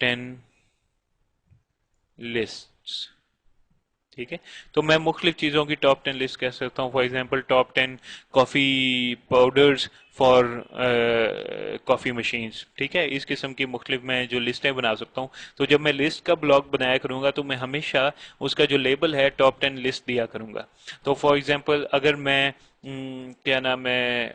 10 lists. ठीक है, तो मैं मुख्तलिफ चीज़ों की टॉप 10 लिस्ट कह सकता हूँ। For example top 10 coffee powders for coffee machines. ठीक है, इस किस्म की मुख्तलिफ मैं जो लिस्टें बना सकता हूँ। तो जब मैं लिस्ट का ब्लॉग बनाया करूँगा तो मैं हमेशा उसका जो लेबल है टॉप 10 लिस्ट दिया करूँगा। तो फॉर एग्जांपल अगर मैं क्या नाम है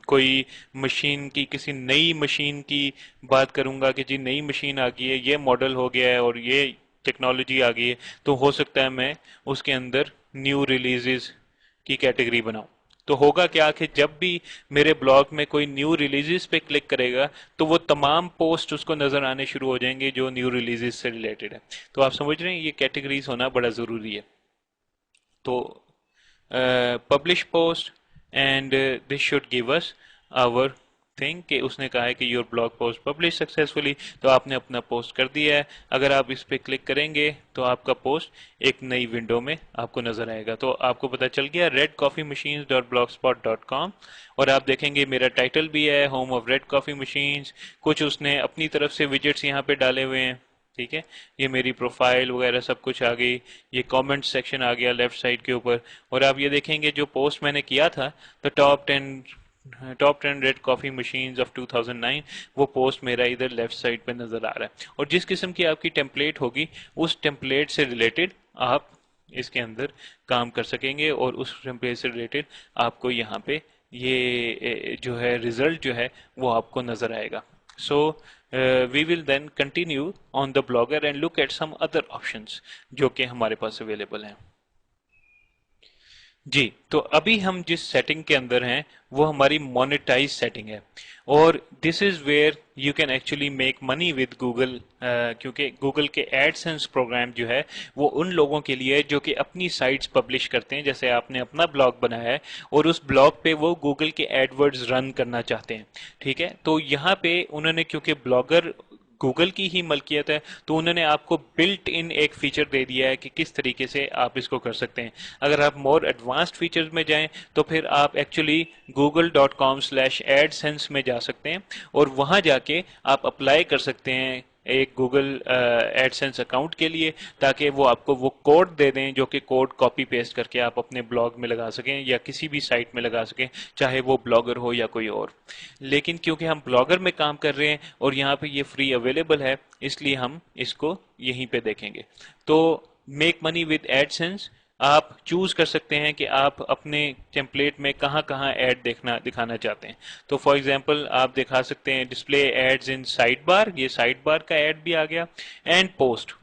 कोई मशीन की, किसी नई मशीन की बात करूंगा कि जी नई मशीन आ गई है, ये मॉडल हो गया है और ये टेक्नोलॉजी आ गई है, तो हो सकता है मैं उसके अंदर न्यू रिलीजेस की कैटेगरी बनाऊं। तो होगा क्या कि जब भी मेरे ब्लॉग में कोई न्यू रिलीजेस पे क्लिक करेगा तो वो तमाम पोस्ट उसको नजर आने शुरू हो जाएंगे जो न्यू रिलीजेस से रिलेटेड है। तो आप समझ रहे हैं ये कैटेगरीज होना बड़ा जरूरी है। तो publish post and this should give us our thing कि उसने कहा है कि your blog post publish successfully, तो आपने अपना पोस्ट कर दिया है। अगर आप इस पे क्लिक करेंगे तो आपका पोस्ट एक नई विंडो में आपको नजर आएगा। तो आपको पता चल गया red coffee machines dot blog spot dot com, और आप देखेंगे मेरा टाइटल भी है home of red coffee machines. कुछ उसने अपनी तरफ से विजेट्स यहाँ पे डाले हुए हैं। ठीक है, ये मेरी प्रोफाइल वगैरह सब कुछ आ गई। ये कमेंट सेक्शन आ गया लेफ्ट साइड के ऊपर। और आप ये देखेंगे जो पोस्ट मैंने किया था, तो top 10 red coffee machines of 2009, वो पोस्ट मेरा इधर लेफ्ट साइड पे नजर आ रहा है। और जिस किस्म की आपकी टेम्पलेट होगी उस टेम्पलेट से रिलेटेड आप इसके अंदर काम कर सकेंगे, और उस टेम्पलेट से रिलेटेड आपको यहाँ पे ये जो है रिजल्ट जो है वो आपको नजर आएगा। So we will then continue on the blogger and look at some other options जो कि हमारे पास अवेलेबल हैं। जी, तो अभी हम जिस सेटिंग के अंदर हैं वो हमारी मोनेटाइज सेटिंग है, और this is where you can actually make money with Google. क्योंकि गूगल के एडसेंस प्रोग्राम जो है वो उन लोगों के लिए है जो कि अपनी साइट्स पब्लिश करते हैं। जैसे आपने अपना ब्लॉग बनाया है और उस ब्लॉग पे वो गूगल के एडवर्ड्स रन करना चाहते हैं। ठीक है, तो यहाँ पे उन्होंने, क्योंकि ब्लॉगर गूगल की ही मलकियत है, तो उन्होंने आपको बिल्ट इन एक फीचर दे दिया है कि किस तरीके से आप इसको कर सकते हैं। अगर आप मोर एडवांस्ड फीचर्स में जाएं तो फिर आप एक्चुअली google.com/adsense में जा सकते हैं, और वहां जाके आप अप्लाई कर सकते हैं एक गूगल एडसेंस अकाउंट के लिए, ताकि वो आपको वो कोड दे दें जो कि कोड कॉपी पेस्ट करके आप अपने ब्लॉग में लगा सकें या किसी भी साइट में लगा सकें, चाहे वो ब्लॉगर हो या कोई और। लेकिन क्योंकि हम ब्लॉगर में काम कर रहे हैं और यहाँ पे ये फ्री अवेलेबल है, इसलिए हम इसको यहीं पे देखेंगे। तो मेक मनी विद एडसेंस, आप चूज कर सकते हैं कि आप अपने टेम्पलेट में कहाँ कहाँ ऐड देखना दिखाना चाहते हैं। तो फॉर एग्जांपल आप दिखा सकते हैं display ads in sidebar, ये साइड बार का ऐड भी आ गया, and post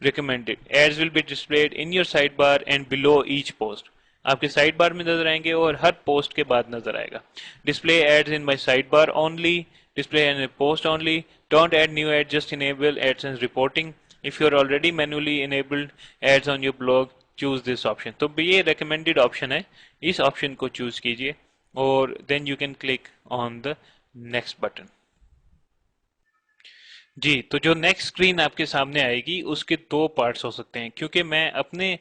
recommended ads will be displayed in your sidebar and below each post. आपके साइड बार में नजर आएंगे और हर पोस्ट के बाद नजर आएगा। Display ads in my sidebar only, display and post only, don't add new ad, just enable AdSense reporting, if you are already manually enabled ads on your blog choose this option. तो ये recommended option है, इस option को choose कीजिए और then you can click on the next button. जी, तो जो नेक्स्ट स्क्रीन आपके सामने आएगी उसके दो पार्ट्स हो सकते हैं। क्योंकि मैं अपने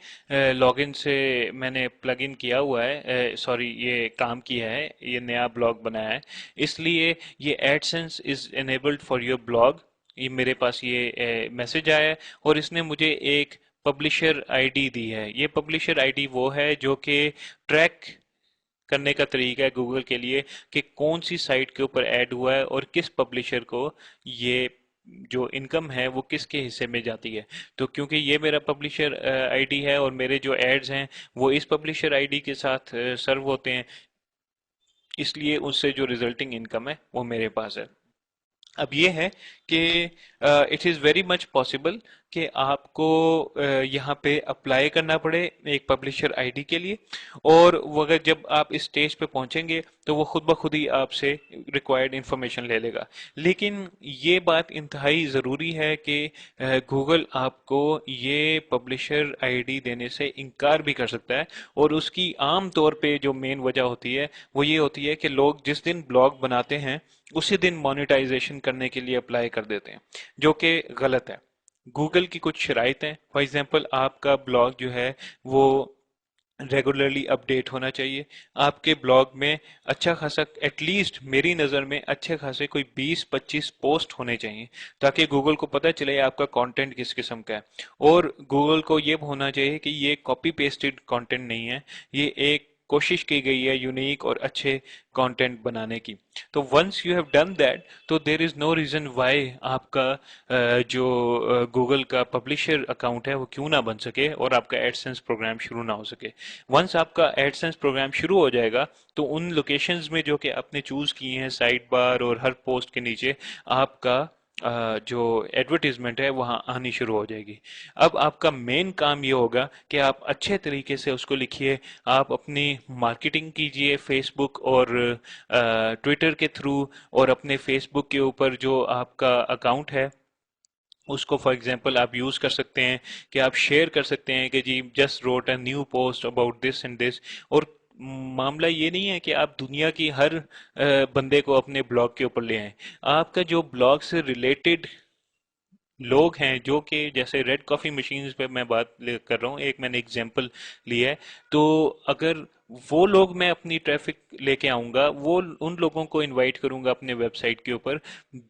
लॉगिन से मैंने प्लगइन किया हुआ है, सॉरी ये काम किया है, ये नया ब्लॉग बनाया है, इसलिए ये AdSense is enabled for your blog, ये मेरे पास ये मैसेज आया है। और इसने मुझे एक पब्लिशर आईडी दी है। ये पब्लिशर आईडी वो है जो कि ट्रैक करने का तरीका है गूगल के लिए कि कौन सी साइट के ऊपर ऐड हुआ है और किस पब्लिशर को ये जो इनकम है वो किसके हिस्से में जाती है। तो क्योंकि ये मेरा पब्लिशर आईडी है और मेरे जो एड्स हैं वो इस पब्लिशर आईडी के साथ सर्व होते हैं, इसलिए उससे जो रिजल्टिंग इनकम है वो मेरे पास है। अब ये है कि it is very much possible कि आपको यहाँ पे अप्लाई करना पड़े एक पब्लिशर आईडी के लिए, और वो अगर जब आप इस स्टेज पे पहुंचेंगे तो वो खुद ब खुद ही आपसे रिक्वायर्ड इंफॉर्मेशन ले लेगा। लेकिन ये बात इंतहाई ज़रूरी है कि गूगल आपको ये पब्लिशर आईडी देने से इनकार भी कर सकता है, और उसकी आम तौर पे जो मेन वजह होती है वो ये होती है कि लोग जिस दिन ब्लॉग बनाते हैं उसी दिन मोनेटाइजेशन करने के लिए अप्लाई कर देते हैं, जो कि गलत है। गूगल की कुछ शराइत हैं। फॉर एग्जांपल आपका ब्लॉग जो है वो रेगुलरली अपडेट होना चाहिए। आपके ब्लॉग में अच्छा खासा, एटलीस्ट मेरी नज़र में अच्छे खासे कोई 20-25 पोस्ट होने चाहिए, ताकि गूगल को पता चले आपका कंटेंट किस किस्म का है। और गूगल को ये होना चाहिए कि ये कॉपी पेस्टेड कंटेंट नहीं है, ये एक कोशिश की गई है यूनिक और अच्छे कंटेंट बनाने की। तो once you have done that, तो there is no reason why आपका जो गूगल का पब्लिशर अकाउंट है वो क्यों ना बन सके और आपका एडसेंस प्रोग्राम शुरू ना हो सके। वंस आपका एडसेंस प्रोग्राम शुरू हो जाएगा, तो उन लोकेशंस में जो कि आपने चूज किए हैं साइड बार और हर पोस्ट के नीचे आपका जो एडवर्टीजमेंट है वहां आनी शुरू हो जाएगी। अब आपका मेन काम ये होगा कि आप अच्छे तरीके से उसको लिखिए, आप अपनी मार्केटिंग कीजिए फेसबुक और ट्विटर के थ्रू, और अपने फेसबुक के ऊपर जो आपका अकाउंट है उसको फॉर एग्जांपल आप यूज कर सकते हैं कि आप शेयर कर सकते हैं कि जी just wrote a new post about this and this. और मामला ये नहीं है कि आप दुनिया की हर बंदे को अपने ब्लॉग के ऊपर ले आए। आपका जो ब्लॉग से रिलेटेड लोग हैं, जो कि जैसे रेड कॉफी मशीन्स पे मैं बात कर रहा हूँ, एक मैंने एग्जांपल लिया है, तो अगर वो लोग मैं अपनी ट्रैफिक लेके आऊंगा, वो उन लोगों को इनवाइट करूंगा अपने वेबसाइट के ऊपर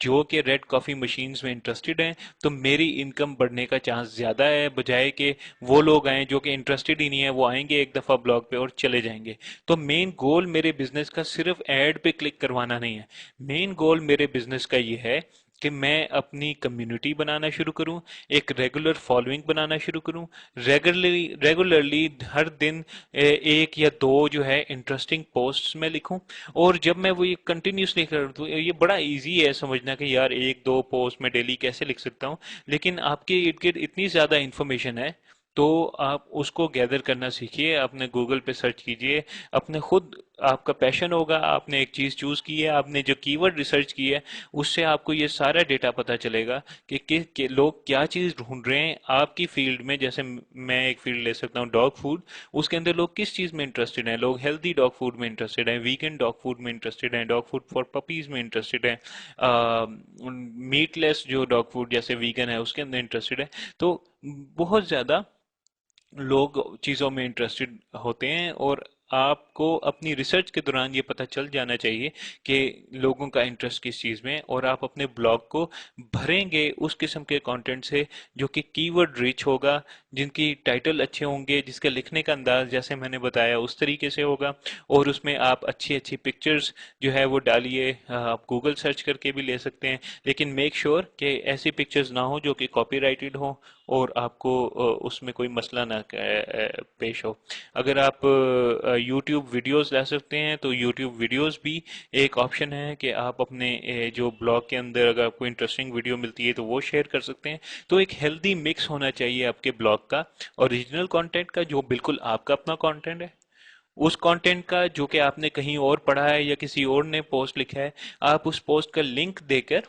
जो कि रेड कॉफी मशीन्स में इंटरेस्टेड हैं, तो मेरी इनकम बढ़ने का चांस ज्यादा है, बजाय कि वो लोग आए जो कि इंटरेस्टेड ही नहीं है, वो आएंगे एक दफा ब्लॉग पे और चले जाएंगे। तो मेन गोल मेरे बिजनेस का सिर्फ एड पे क्लिक करवाना नहीं है। मेन गोल मेरे बिजनेस का ये है कि मैं अपनी कम्युनिटी बनाना शुरू करूं, एक रेगुलर फॉलोइंग बनाना शुरू करूं, रेगुलरली रेगुलरली हर दिन एक या दो जो है इंटरेस्टिंग पोस्ट्स में लिखूं। और जब मैं वो ये कंटिन्यूसली कर दूं, ये बड़ा इजी है समझना कि यार एक दो पोस्ट में डेली कैसे लिख सकता हूं, लेकिन आपके इर्द गिर्द इतनी ज्यादा इंफॉर्मेशन है, तो आप उसको गैदर करना सीखिए, अपने गूगल पे सर्च कीजिए, अपने खुद आपका पैशन होगा, आपने एक चीज चूज की है, आपने जो कीवर्ड रिसर्च की है, उससे आपको ये सारा डेटा पता चलेगा कि लोग क्या चीज ढूंढ रहे हैं आपकी फील्ड में। जैसे मैं एक फील्ड ले सकता हूँ डॉग फूड, उसके अंदर लोग किस चीज में इंटरेस्टेड हैं, लोग हेल्दी डॉग फूड में इंटरेस्टेड हैं, वीगन डॉग फूड में इंटरेस्टेड हैं, डॉग फूड फॉर पपीज में इंटरेस्टेड हैं, मीटलेस जो डॉग फूड जैसे वीगन है उसके अंदर इंटरेस्टेड है। तो बहुत ज्यादा लोग चीज़ों में इंटरेस्टेड होते हैं, और आपको अपनी रिसर्च के दौरान ये पता चल जाना चाहिए कि लोगों का इंटरेस्ट किस चीज़ में है, और आप अपने ब्लॉग को भरेंगे उस किस्म के कंटेंट से जो कि कीवर्ड रिच होगा, जिनकी टाइटल अच्छे होंगे, जिसका लिखने का अंदाज जैसे मैंने बताया उस तरीके से होगा, और उसमें आप अच्छी अच्छी पिक्चर्स जो है वो डालिए। आप गूगल सर्च करके भी ले सकते हैं, लेकिन मेक श्योर कि ऐसी पिक्चर्स ना हो जो कि कॉपीराइटेड हो और आपको उसमें कोई मसला ना पेश हो। अगर आप YouTube वीडियोस ला सकते हैं, तो YouTube वीडियोस भी एक ऑप्शन है कि आप अपने जो ब्लॉग के अंदर अगर आपको इंटरेस्टिंग वीडियो मिलती है तो वो शेयर कर सकते हैं। तो एक हेल्दी मिक्स होना चाहिए आपके ब्लॉग का, ओरिजिनल कंटेंट का जो बिल्कुल आपका अपना कंटेंट है, उस कंटेंट का जो कि आपने कहीं और पढ़ा है या किसी और ने पोस्ट लिखा है, आप उस पोस्ट का लिंक देकर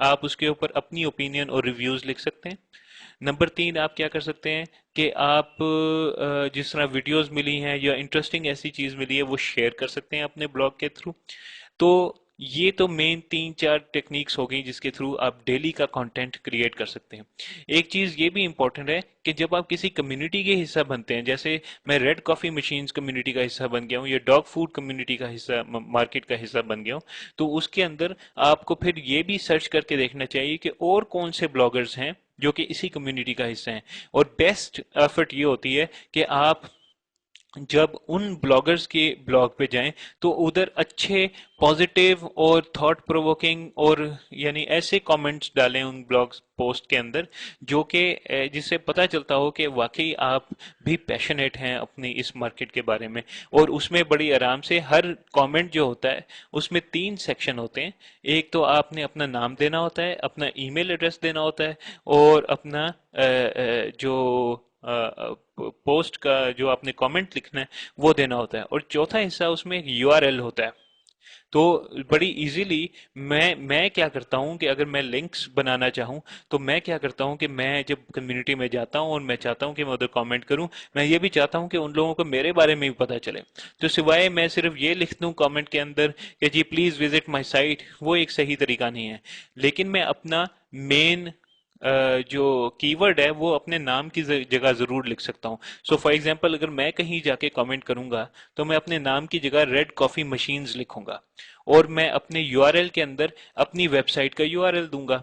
आप उसके ऊपर अपनी ओपिनियन और रिव्यूज लिख सकते हैं। नंबर 3, आप क्या कर सकते हैं कि आप जिस तरह वीडियोस मिली हैं या इंटरेस्टिंग ऐसी चीज मिली है वो शेयर कर सकते हैं अपने ब्लॉग के थ्रू। तो ये तो मेन 3-4 टेक्निक्स हो गई जिसके थ्रू आप डेली का कंटेंट क्रिएट कर सकते हैं। एक चीज ये भी इंपॉर्टेंट है कि जब आप किसी कम्युनिटी के हिस्सा बनते हैं, जैसे मैं रेड कॉफी मशीन्स कम्युनिटी का हिस्सा बन गया हूँ या डॉग फूड कम्युनिटी का हिस्सा, मार्केट का हिस्सा बन गया हूँ, तो उसके अंदर आपको फिर ये भी सर्च करके देखना चाहिए कि और कौन से ब्लॉगर्स हैं जो कि इसी कम्युनिटी का हिस्सा हैं। और बेस्ट एफर्ट ये होती है कि आप जब उन ब्लॉगर्स के ब्लॉग पे जाएं तो उधर अच्छे पॉजिटिव और थॉट प्रोवोकिंग और यानी ऐसे कमेंट्स डालें उन ब्लॉग पोस्ट के अंदर जो कि जिससे पता चलता हो कि वाकई आप भी पैशनेट हैं अपनी इस मार्केट के बारे में। और उसमें बड़ी आराम से हर कमेंट जो होता है उसमें 3 सेक्शन होते हैं। एक तो आपने अपना नाम देना होता है, अपना ईमेल एड्रेस देना होता है, और अपना जो पोस्ट का जो आपने कमेंट लिखना है वो देना होता है, और चौथा हिस्सा उसमें एक यूआरएल होता है। तो बड़ी इजीली मैं क्या करता हूँ कि अगर मैं लिंक्स बनाना चाहूँ, तो मैं क्या करता हूँ कि मैं जब कम्युनिटी में जाता हूँ और मैं चाहता हूँ कि मैं उधर कमेंट करूँ, मैं ये भी चाहता हूँ कि उन लोगों को मेरे बारे में भी पता चले। तो सिवाय मैं सिर्फ ये लिख दूँ कमेंट के अंदर कि जी प्लीज विजिट माय साइट, वो एक सही तरीका नहीं है। लेकिन मैं अपना मेन जो कीवर्ड है वो अपने नाम की जगह जरूर लिख सकता हूँ। सो फॉर एग्जांपल अगर मैं कहीं जाके कमेंट करूंगा तो मैं अपने नाम की जगह रेड कॉफी मशीन्स लिखूंगा, और मैं अपने यूआरएल के अंदर अपनी वेबसाइट का यूआरएल दूंगा।